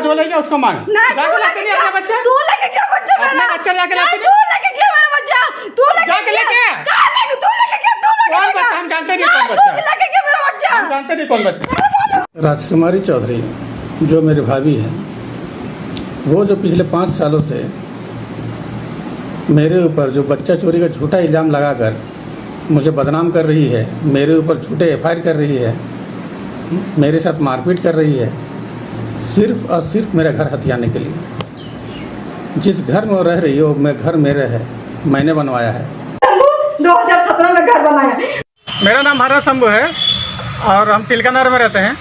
जो लेके उसको मांग जाके लेके नहीं अपना बच्चा। तू लेके क्या बच्चा मेरा? अपना बच्चा जाके लेके तू लेके क्या मेरा बच्चा? तू लेके जाके लेके आ। कहां लेके? तू लेके क्या? तू लेके कौन बच्चा? हम जानते नहीं कौन बच्चा। तू लेके क्या मेरा बच्चा? हम जानते नहीं कौन बच्चा। राजकुमारी चौधरी जो मेरी भाभी है, वो जो पिछले 5 सालों से मेरे ऊपर जो बच्चा चोरी का झूठा इल्ज़ाम लगाकर मुझे बदनाम कर रही है, मेरे ऊपर झूठे एफआईआर कर रही है, मेरे साथ मारपीट कर रही है, सिर्फ और सिर्फ मेरा घर हथियाने के लिए। जिस घर में वो रह रही है वो घर मेरा है, मैंने बनवाया है। 2017 में घर बनाया। मेरा नाम हरा शंभू है और हम तिलकानगर में रहते हैं।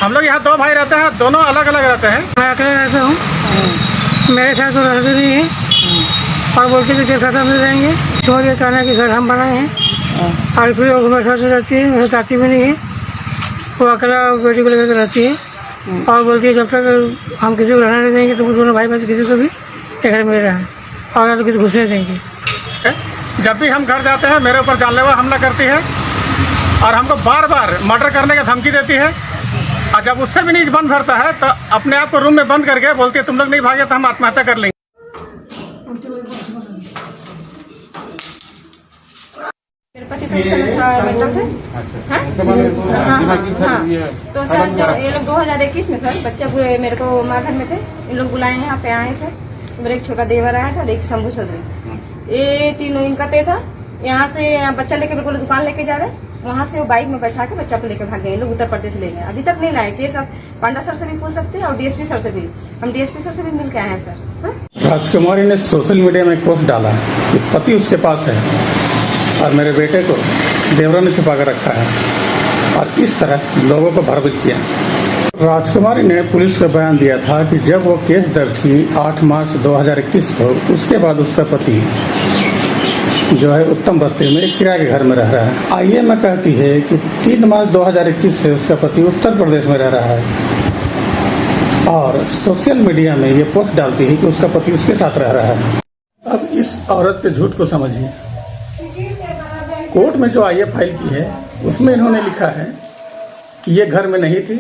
हम लोग यहाँ 2 भाई रहते हैं, दोनों अलग अलग रहते हैं। मैं अकेले रहता हूँ, मेरे साथ तो रहते नहीं है और बोलते कि तेरे साथ हम रहेंगे। छोड़ के कहना कि घर हम बनाए हैं और फिर वो मेरे साथ रहती है, मेरे साथ आती भी नहीं है। वो अकेला बेटी को लेकर रहती है और बोलती है जब तक हम किसी को रहना नहीं देंगे तो दोनों भाई में से किसी को भी एक घर में रहना है और ना तो किसी घुसने देंगे। जब भी हम घर जाते हैं मेरे ऊपर जानलेवा हमला करती है और हमको बार बार मर्डर करने की धमकी देती है। और जब उससे भी नहीं बंद भरता है तो अपने आप को रूम में बंद करके बोलती है तुम लोग नहीं भागे तो हम आत्महत्या कर लेंगे। मेरे पति तो उस समय था मेंटल थे। तो सर जब ये लोग 2021 में सर बच्चा मेरे को माँ घर में थे, इन लोग बुलाए यहाँ पे आए सर। मेरा एक छोटा देवर आया था और एक शंभू चौधरी, ये तीनों इनका ते था। यहाँ से बच्चा लेके मेरे को दुकान लेके जा रहे, वहाँ से वो बाइक में बैठा के बच्चा को लेके भाग गए। लोग उत्तर प्रदेश ले गए, अभी तक नहीं लाए। केस अब पांडा सर से भी पूछ सकते हैं और डीएसपी सर से भी, हम डीएसपी सर से भी मिल के आए हैं सर। राजकुमारी ने सोशल मीडिया में एक पोस्ट डाला कि पति उसके पास है और मेरे बेटे को देवरा ने छुपा कर रखा है और इस तरह लोगों को भ्रमित किया। राजकुमारी ने पुलिस को बयान दिया था कि जब वो केस दर्ज की 8 मार्च 2021 को, उसके बाद उसका पति जो है उत्तम बस्ती में एक किराए के घर में रह रहा है। आईएमए कहती है कि 3 मार्च 2021 से उसका पति उत्तर प्रदेश में रह रहा है और सोशल मीडिया में ये पोस्ट डालती है कि उसका पति उसके साथ रह रहा है। अब इस औरत के झूठ को समझिए। कोर्ट में जो आईए फाइल की है उसमें इन्होंने लिखा है कि ये घर में नहीं थी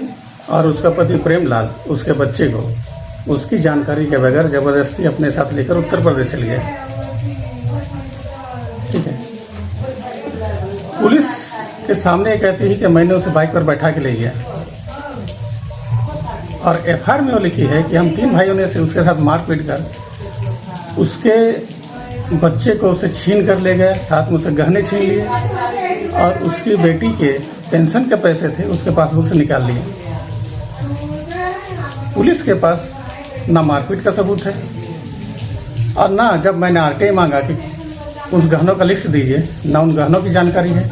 और उसका पति प्रेमलाल उसके बच्चे को उसकी जानकारी के बगैर जबरदस्ती अपने साथ लेकर उत्तर प्रदेश चल गया। ठीक है, पुलिस के सामने कहती है कि मैंने उसे बाइक पर बैठा के ले गया और एफआईआर में वो लिखी है कि हम 3 भाइयों ने से उसके साथ मारपीट कर उसके बच्चे को उसे छीन कर ले गए, साथ में उसे गहने छीन लिए और उसकी बेटी के पेंशन के पैसे थे उसके पासबुक से निकाल लिए। पुलिस के पास ना मारपीट का सबूत है और ना जब मैंने आरटीआई मांगा कि उस गहनों का लिस्ट दीजिए, ना उन गहनों की जानकारी है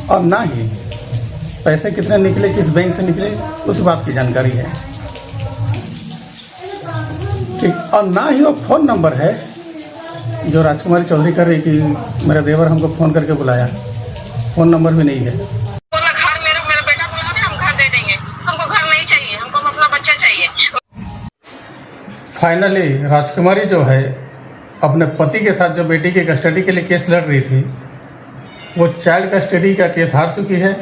और ना ही पैसे कितने निकले, किस बैंक से निकले, उस बात की जानकारी है। ठीक, और ना ही वो फ़ोन नंबर है जो राजकुमारी चौधरी कर रही कि मेरा देवर हमको फ़ोन करके बुलाया, फ़ोन नंबर भी नहीं है। घर मेरा बेटा बुला दे, हम घर दे देंगे। हमको घर नहीं चाहिए, हमको अपना बच्चा चाहिए। फाइनली राजकुमारी जो है अपने पति के साथ जो बेटी की कस्टडी के लिए केस लड़ रही थी, वो चाइल्ड कस्टडी का केस हार चुकी है।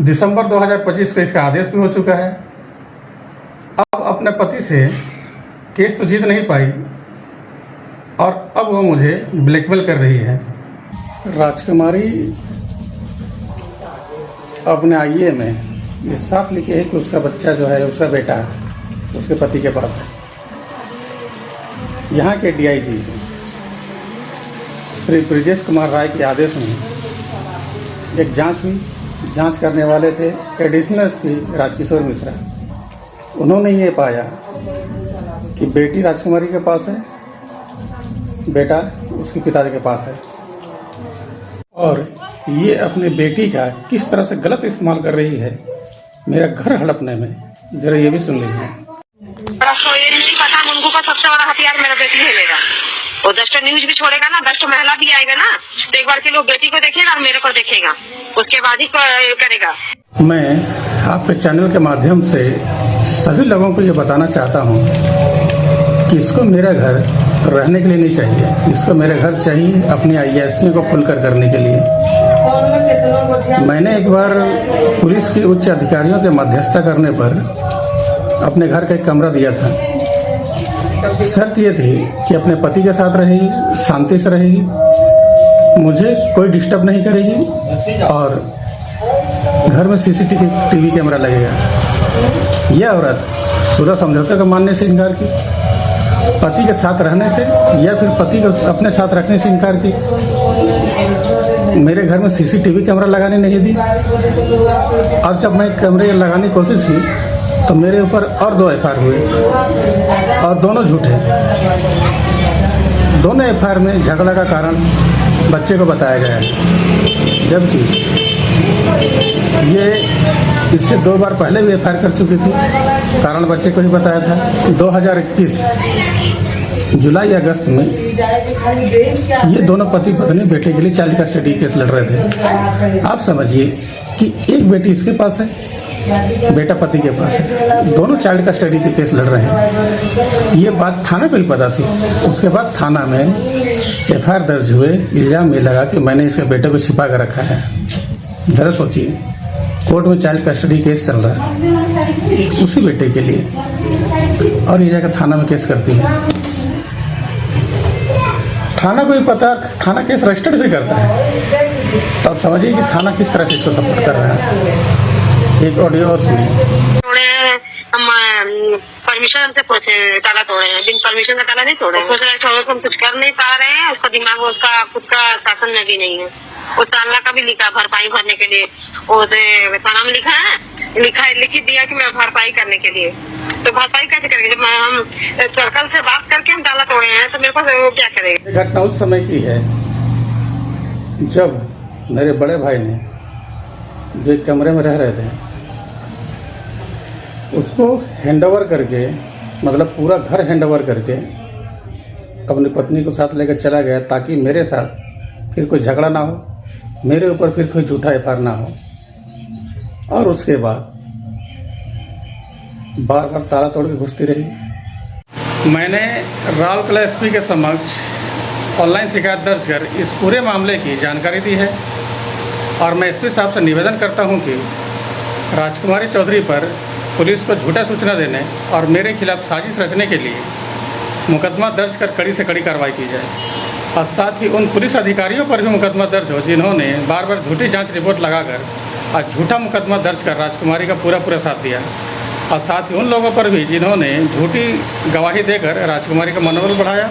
दिसंबर 2025 को इसका आदेश भी हो चुका है। अब अपने पति से केस तो जीत नहीं पाई और अब वो मुझे ब्लैकमेल कर रही है। राजकुमारी अपने आईए में ये साफ लिखे है कि उसका बच्चा जो है, उसका बेटा उसके पति के पास है। यहाँ के डीआईजी श्री ब्रिजेश कुमार राय के आदेश में एक जांच हुई। जांच करने वाले थे एडिशनल एसपी राजकिशोर मिश्रा। उन्होंने ये पाया कि बेटी राजकुमारी के पास है, बेटा उसके पिताजी के पास है और ये अपने बेटी का किस तरह से गलत इस्तेमाल कर रही है मेरा घर हड़पने में। जरा ये भी सुन लीजिए। आपको ये नहीं पता, मुंगू का सबसे बड़ा हथियार मेरा बेटी खेलेगा। वो 10 न्यूज भी छोड़ेगा ना, 10 महिला भी आएगा ना, तो एक बार के लोग बेटी को देखेगा और मेरे को देखेगा, उसके बाद ही करेगा। मैं आपके चैनल के माध्यम से सभी लोगों को ये बताना चाहता हूँ कि इसको मेरा घर रहने के लिए नहीं चाहिए, इसको मेरा घर चाहिए अपनी आईएएसपी को खुलकर करने के लिए। मैंने एक बार पुलिस के उच्च अधिकारियों के मध्यस्थता करने पर अपने घर का एक कमरा दिया था। शर्त ये थी कि अपने पति के साथ रहेगी, शांति से रहेगी, मुझे कोई डिस्टर्ब नहीं करेगी और घर में सीसीटीवी कैमरा लगेगा। यह औरत पूरा समझौते को मानने से इनकार की, पति के साथ रहने से या फिर पति को अपने साथ रखने से इनकार की। मेरे घर में सीसीटीवी कैमरा लगाने नहीं दी और जब मैं कैमरे लगाने की कोशिश की तो मेरे ऊपर और 2 एफआईआर हुए और दोनों झूठे। दोनों एफआईआर में झगड़ा का कारण बच्चे को बताया गया है, जबकि ये इससे 2 बार पहले भी एफआईआर कर चुकी थी। कारण बच्चे को ही बताया था। 2021 जुलाई अगस्त में ये दोनों पति पत्नी बेटे के लिए चाइल्ड कस्टडी केस लड़ रहे थे। आप समझिए कि एक बेटी इसके पास है, बेटा पति के पास है, दोनों चाइल्ड कस्टडी के केस लड़ रहे हैं। ये बात थाना को ही पता थी। उसके बाद थाना में एफआईआर दर्ज हुए, इल्जाम ये लगा कि मैंने इसके बेटे को छिपा कर रखा है। जरा सोचिए, कोर्ट में चाइल्ड कस्टडी केस चल रहा है उसी बेटे के लिए और ये जाकर थाना में केस करती है। थाना को ही पता, थाना केस रजिस्टर्ड भी करता है। तो आप समझिए कि थाना किस तरह से इसको सपोर्ट कर रहा है। एक ऑडियो और सुनिए। हम परमिशन से ताला तोड़े हैं, बिन परमिशन का ताला नहीं तोड़े। सोच रहे थे हम कुछ कर नहीं पा रहे हैं, उसका दिमाग उसका खुद का शासन में भी नहीं है। वो ताला का भी लिखा भरपाई भरने के लिए, वो थाना में लिखा है, लिखी दिया कि मैं भरपाई करने के लिए। तो भरपाई कैसे करेंगे जब हम सर्कल से बात करके हम ताला तोड़े हैं, तो मेरे को वो क्या करेगा। घटना उस समय की है जब मेरे बड़े भाई ने जो एक कमरे में रह रहे थे उसको हैंडओवर करके, मतलब पूरा घर हैंडओवर करके अपनी पत्नी को साथ लेकर चला गया ताकि मेरे साथ फिर कोई झगड़ा ना हो, मेरे ऊपर फिर कोई झूठा एफआईआर ना हो। और उसके बाद बार बार ताला तोड़ के घुसती रही। मैंने राउरकेला एसपी के समक्ष ऑनलाइन शिकायत दर्ज कर इस पूरे मामले की जानकारी दी है और मैं एसपी साहब से निवेदन करता हूं कि राजकुमारी चौधरी पर पुलिस को झूठा सूचना देने और मेरे खिलाफ साजिश रचने के लिए मुकदमा दर्ज कर कड़ी से कड़ी कार्रवाई की जाए और साथ ही उन पुलिस अधिकारियों पर भी मुकदमा दर्ज हो जिन्होंने बार बार झूठी जांच रिपोर्ट लगाकर और झूठा मुकदमा दर्ज कर राजकुमारी का पूरा साथ दिया और साथ ही उन लोगों पर भी जिन्होंने झूठी गवाही देकर राजकुमारी का मनोबल बढ़ाया